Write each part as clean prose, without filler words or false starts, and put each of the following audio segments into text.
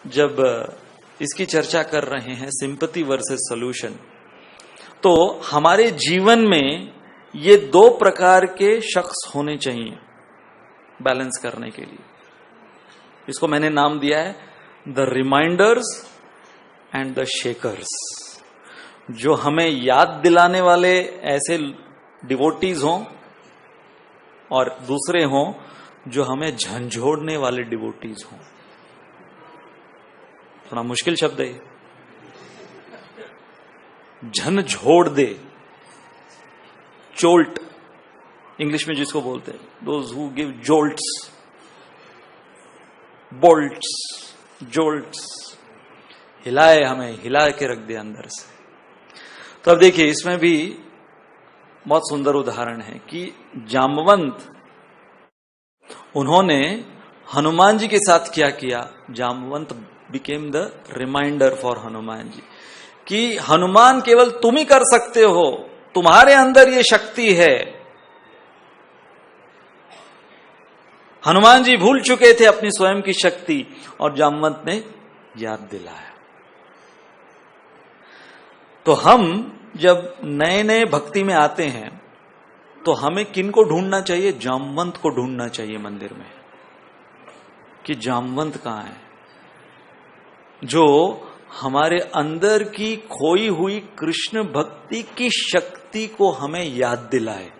जब इसकी चर्चा कर रहे हैं सिंपैथी वर्सेस सॉल्यूशन, तो हमारे जीवन में ये दो प्रकार के शख्स होने चाहिए बैलेंस करने के लिए। इसको मैंने नाम दिया है the reminders and the shakers. जो हमें याद दिलाने वाले ऐसे डिवोटीज हों और दूसरे हों जो हमें झंझोड़ने वाले डिवोटीज हों। थोड़ा मुश्किल शब्द है, झंझोड़ दे, जोल्ट इंग्लिश में जिसको बोलते हैं, दोज हु गिव जोल्ट्स, बोल्ट्स, जोल्ट्स, हिलाए, हमें हिला के रख दे अंदर से। तो अब देखिए इसमें भी बहुत सुंदर उदाहरण है कि जामवंत, उन्होंने हनुमान जी के साथ क्या किया। Jambavant became the reminder for Hanuman ji कि हनुमान केवल तुम ही कर सकते हो, तुम्हारे अंदर ये शक्ति है। हनुमान जी भूल चुके थे अपनी स्वयं की शक्ति और जामवंत ने याद दिलाया। तो हम जब नए नए भक्ति में आते हैं तो हमें किन को ढूंढना चाहिए? जामवंत को ढूंढना चाहिए मंदिर में कि जामवंत कहां है, जो हमारे अंदर की खोई हुई कृष्ण भक्ति की शक्ति को हमें याद दिलाए।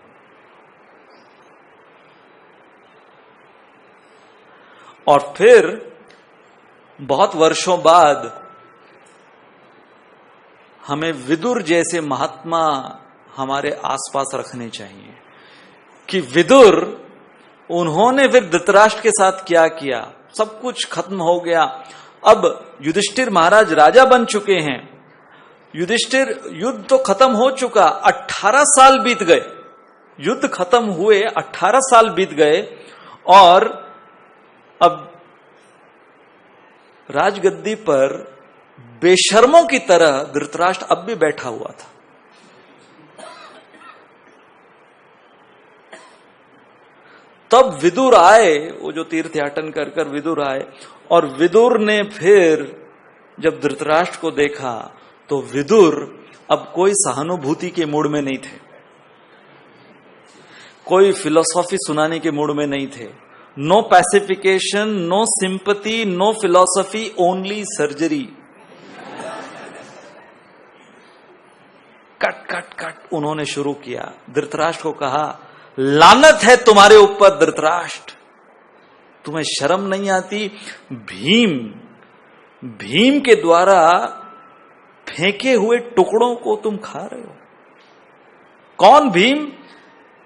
और फिर बहुत वर्षों बाद हमें विदुर जैसे महात्मा हमारे आसपास रखने चाहिए कि विदुर, उन्होंने फिर धृतराष्ट्र के साथ क्या किया। सब कुछ खत्म हो गया, अब युधिष्ठिर महाराज राजा बन चुके हैं। युधिष्ठिर, युद्ध तो खत्म हो चुका, 18 साल बीत गए, युद्ध खत्म हुए 18 साल बीत गए और अब राजगद्दी पर बेशर्मों की तरह धृतराष्ट्र अब भी बैठा हुआ था। तब विदुर आए, वो जो तीर्थ याटन कर कर विदुर आए, और विदुर ने फिर जब धृतराष्ट्र को देखा तो विदुर अब कोई सहानुभूति के मूड में नहीं थे, कोई फिलॉसफी सुनाने के मूड में नहीं थे। No pacification, no sympathy, no philosophy, only surgery. Cut cut cut उन्होंने शुरू किया। धृतराष्ट्र को कहा, लानत है तुम्हारे ऊपर धृतराष्ट्र, तुम्हें शर्म नहीं आती? भीम के द्वारा फेंके हुए टुकड़ों को तुम खा रहे हो। कौन भीम?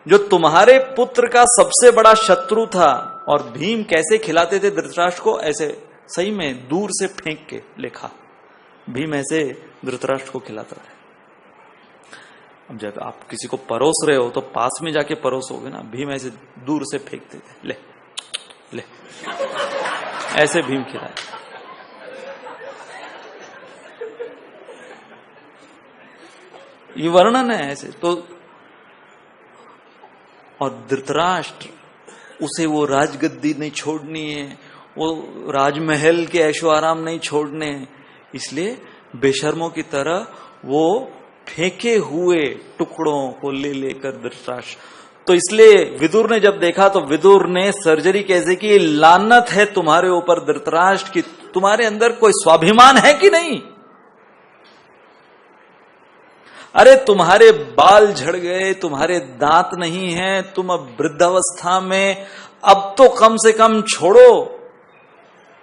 जो तुम्हारे पुत्र का सबसे बड़ा शत्रु था। और भीम कैसे खिलाते थे धृतराष्ट्र को? ऐसे सही में दूर से फेंक के लेखा, भीम ऐसे धृतराष्ट्र को खिलाता था। अब जब आप किसी को परोस रहे हो तो पास में जाके परोसोगे ना, भीम ऐसे दूर से फेंकते थे, ले ले, ऐसे भीम खिलाए। ये वर्णन है ऐसे तो। और धृतराष्ट्र, उसे वो राजगद्दी नहीं छोड़नी है, वो राजमहल के ऐशो आराम नहीं छोड़ने, इसलिए बेशर्मों की तरह वो फेंके हुए टुकड़ों को ले लेकर धृतराष्ट्र। तो इसलिए विदुर ने जब देखा तो विदुर ने सर्जरी कैसे की, लानत है तुम्हारे ऊपर धृतराष्ट्र की, तुम्हारे अंदर कोई स्वाभिमान है कि नहीं? अरे तुम्हारे बाल झड़ गए, तुम्हारे दांत नहीं हैं, तुम अब वृद्धावस्था में, अब तो कम से कम छोड़ो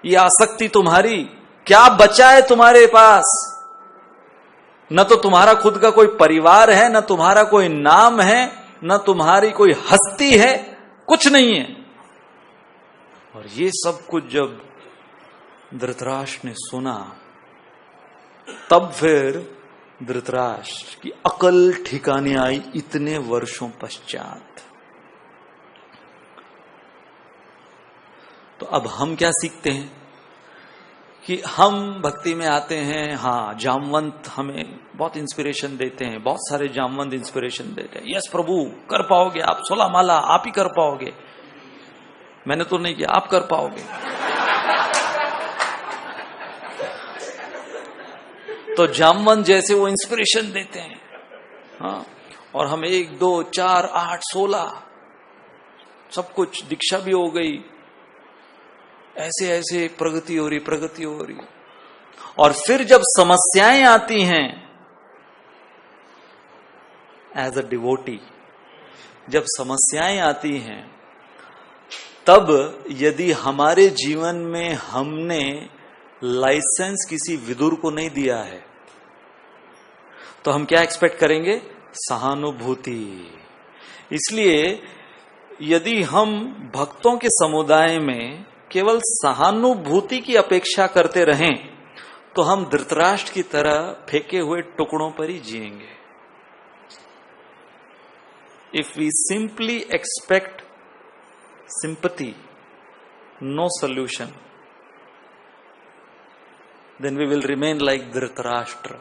ये आसक्ति तुम्हारी। क्या बचा है तुम्हारे पास? न तो तुम्हारा खुद का कोई परिवार है, न तुम्हारा कोई नाम है, न तुम्हारी कोई हस्ती है, कुछ नहीं है। और ये सब कुछ जब धृतराष्ट्र ने सुना, तब फिर धृतराष्ट्र की अकल ठिकाने आई इतने वर्षों पश्चात। तो अब हम क्या सीखते हैं कि हम भक्ति में आते हैं। हाँ, जामवंत हमें बहुत इंस्पिरेशन देते हैं, बहुत सारे जामवंत इंस्पिरेशन देते हैं। यस प्रभु, कर पाओगे आप, 16 माला आप ही कर पाओगे, मैंने तो नहीं किया, आप कर पाओगे। तो जामवंत जैसे वो इंस्पिरेशन देते हैं। हाँ, और हम 1, 2, 4, 8, 16 सब कुछ, दीक्षा भी हो गई, ऐसे ऐसे प्रगति हो रही। और फिर जब समस्याएं आती हैं एज अ डिवोटी, जब समस्याएं आती हैं, तब यदि हमारे जीवन में हमने लाइसेंस किसी विदुर को नहीं दिया है, तो हम क्या एक्सपेक्ट करेंगे? सहानुभूति। इसलिए यदि हम भक्तों के समुदाय में केवल सहानुभूति की अपेक्षा करते रहें, तो हम धृतराष्ट्र की तरह फेंके हुए टुकड़ों पर ही जिएंगे। If we simply expect sympathy, no solution, then we will remain like Dhritarashtra.